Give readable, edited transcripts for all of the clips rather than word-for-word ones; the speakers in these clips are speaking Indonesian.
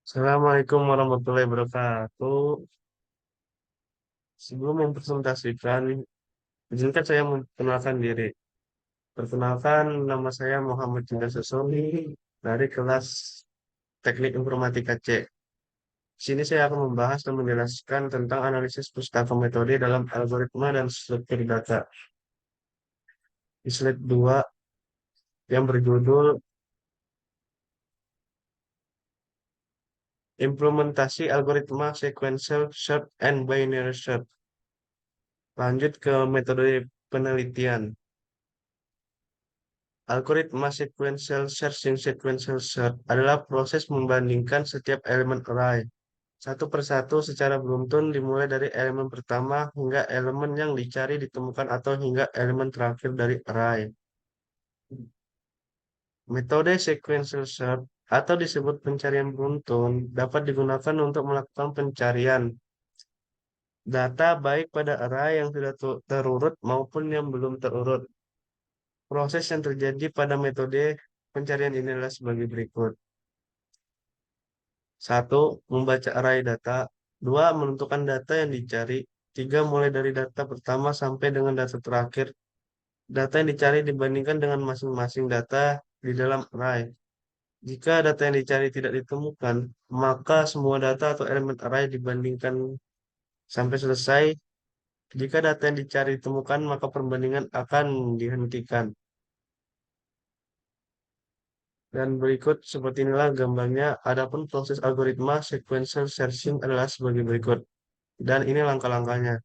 Assalamualaikum warahmatullahi wabarakatuh. Sebelum mempresentasikan, izinkan saya memperkenalkan diri. Perkenalkan, nama saya Muhammad Cinta Sesoni dari kelas Teknik Informatika C. Di sini saya akan membahas dan menjelaskan tentang analisis pustaka metode dalam algoritma dan struktur data. Di slide 2 yang berjudul Implementasi Algoritma Sequential Search and Binary Search. Lanjut ke metode penelitian. Algoritma sequential search adalah proses membandingkan setiap elemen array satu persatu secara beruntun dimulai dari elemen pertama hingga elemen yang dicari ditemukan atau hingga elemen terakhir dari array. Metode sequential search atau disebut pencarian beruntun dapat digunakan untuk melakukan pencarian data baik pada array yang sudah terurut maupun yang belum terurut. Proses yang terjadi pada metode pencarian ini adalah sebagai berikut. Satu, membaca array data. Dua, menentukan data yang dicari. Tiga, mulai dari data pertama sampai dengan data terakhir. Data yang dicari dibandingkan dengan masing-masing data di dalam array. Jika data yang dicari tidak ditemukan, maka semua data atau elemen array dibandingkan sampai selesai. Jika data yang dicari ditemukan, maka perbandingan akan dihentikan. Dan berikut seperti inilah gambarnya. Adapun proses algoritma sequential searching adalah sebagai berikut. Dan ini langkah-langkahnya.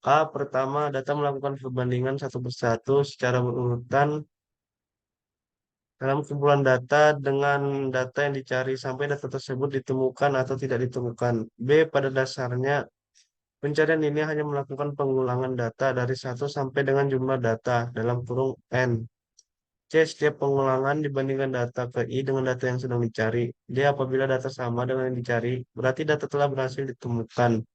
A. Pertama, data melakukan perbandingan satu persatu secara berurutan dalam kumpulan data dengan data yang dicari sampai data tersebut ditemukan atau tidak ditemukan. B. Pada dasarnya, pencarian ini hanya melakukan pengulangan data dari satu sampai dengan jumlah data dalam kurung N. C. Setiap pengulangan dibandingkan data ke I dengan data yang sedang dicari. D. Apabila data sama dengan yang dicari, berarti data telah berhasil ditemukan.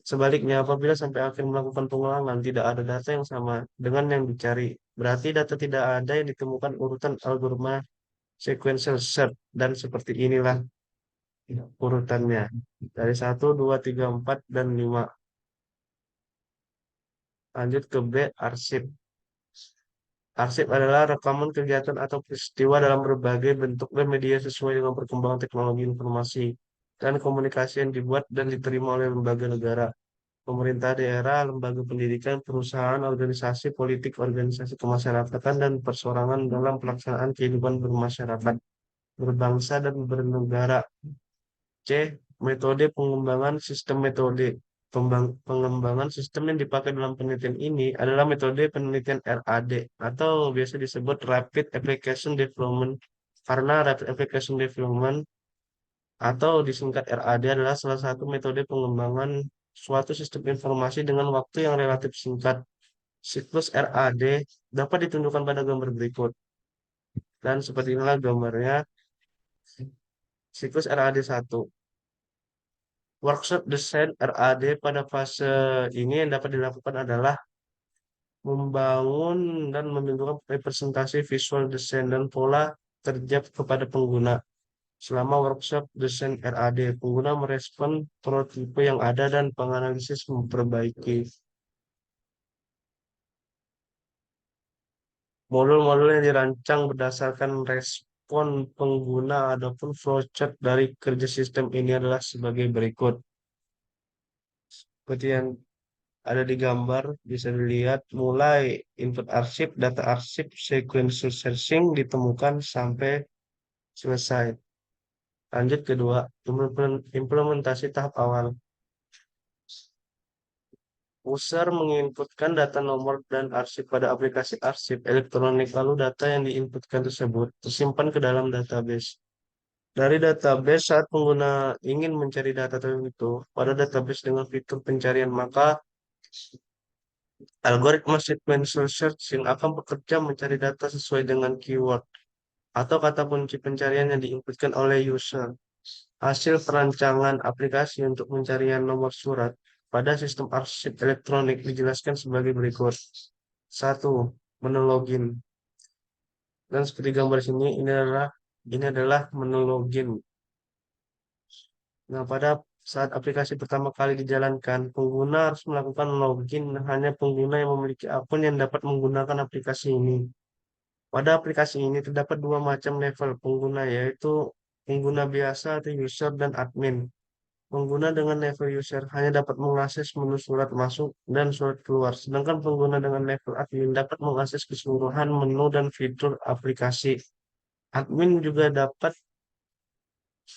Sebaliknya, apabila sampai akhir melakukan pengulangan tidak ada data yang sama dengan yang dicari, berarti data tidak ada yang ditemukan urutan algoritma sequential search. Dan seperti inilah urutannya. Dari satu 2 3 4 dan 5. Lanjut ke B, arsip. Arsip adalah rekaman kegiatan atau peristiwa dalam berbagai bentuk dan media sesuai dengan perkembangan teknologi informasi dan komunikasi yang dibuat dan diterima oleh lembaga negara, pemerintah daerah, lembaga pendidikan, perusahaan, organisasi politik, organisasi kemasyarakatan, dan persorangan dalam pelaksanaan kehidupan bermasyarakat, berbangsa, dan bernegara. C. Metode pengembangan sistem metode. Pengembangan sistem yang dipakai dalam penelitian ini adalah metode penelitian RAD atau biasa disebut Rapid Application Development karena Rapid Application Development atau disingkat RAD adalah salah satu metode pengembangan suatu sistem informasi dengan waktu yang relatif singkat. Siklus RAD dapat ditunjukkan pada gambar berikut. Dan seperti inilah gambarnya siklus RAD 1. Workshop desain RAD pada fase ini yang dapat dilakukan adalah membangun dan membentuk representasi visual desain dan pola kerja kepada pengguna. Selama workshop desain RAD, pengguna merespon prototipe yang ada dan penganalisis memperbaiki. Modul-modul yang dirancang berdasarkan respon pengguna adapun flowchart dari kerja sistem ini adalah sebagai berikut. Seperti yang ada di gambar, bisa dilihat mulai input arsip, data arsip, sequential searching ditemukan sampai selesai. Lanjut kedua, implementasi tahap awal. User menginputkan data nomor dan arsip pada aplikasi arsip elektronik, lalu data yang diinputkan tersebut tersimpan ke dalam database. Dari database, saat pengguna ingin mencari data tertentu pada database dengan fitur pencarian, maka algoritma sequential searching akan bekerja mencari data sesuai dengan keyword atau kata kunci pencarian yang diinputkan oleh user. Hasil perancangan aplikasi untuk pencarian nomor surat pada sistem arsip elektronik dijelaskan sebagai berikut. Satu, menu login. Dan seperti gambar sini, ini adalah menu login. Nah, pada saat aplikasi pertama kali dijalankan, pengguna harus melakukan login. Hanya pengguna yang memiliki akun yang dapat menggunakan aplikasi ini. Pada aplikasi ini terdapat dua macam level pengguna, yaitu pengguna biasa atau user dan admin. Pengguna dengan level user hanya dapat mengakses menu surat masuk dan surat keluar, sedangkan pengguna dengan level admin dapat mengakses keseluruhan menu dan fitur aplikasi. Admin juga dapat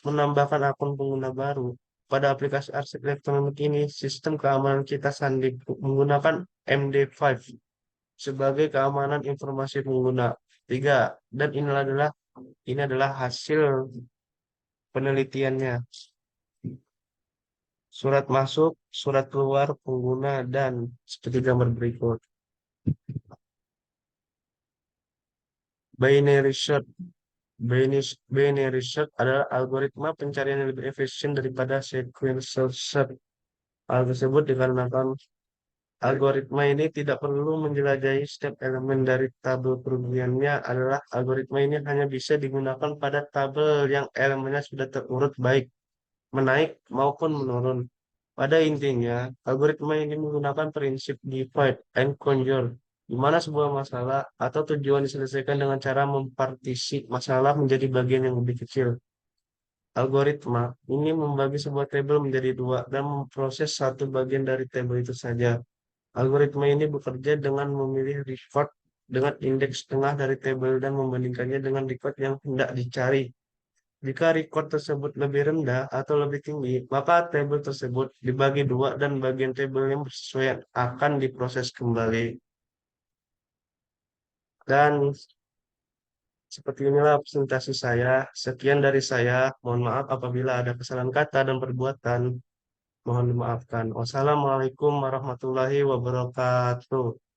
menambahkan akun pengguna baru. Pada aplikasi arsip elektronik ini, sistem keamanan kita sandi menggunakan MD5 sebagai keamanan informasi pengguna. Tiga, dan ini adalah hasil penelitiannya. Surat masuk, surat keluar pengguna dan seperti gambar berikut. Binary search. Binary search adalah algoritma pencarian yang lebih efisien daripada sequential search. Hal tersebut dikarenakan algoritma ini tidak perlu menjelajahi setiap elemen dari tabel kerugiannya adalah algoritma ini hanya bisa digunakan pada tabel yang elemennya sudah terurut baik, menaik maupun menurun. Pada intinya, algoritma ini menggunakan prinsip divide and conquer, di mana sebuah masalah atau tujuan diselesaikan dengan cara mempartisi masalah menjadi bagian yang lebih kecil. Algoritma ini membagi sebuah tabel menjadi dua dan memproses satu bagian dari tabel itu saja. Algoritma ini bekerja dengan memilih record dengan indeks tengah dari tabel dan membandingkannya dengan record yang hendak dicari. Jika record tersebut lebih rendah atau lebih tinggi, maka tabel tersebut dibagi dua dan bagian tabel yang bersesuaian akan diproses kembali. Dan seperti inilah presentasi saya. Sekian dari saya. Mohon maaf apabila ada kesalahan kata dan perbuatan. Mohon dimaafkan. Wassalamualaikum warahmatullahi wabarakatuh.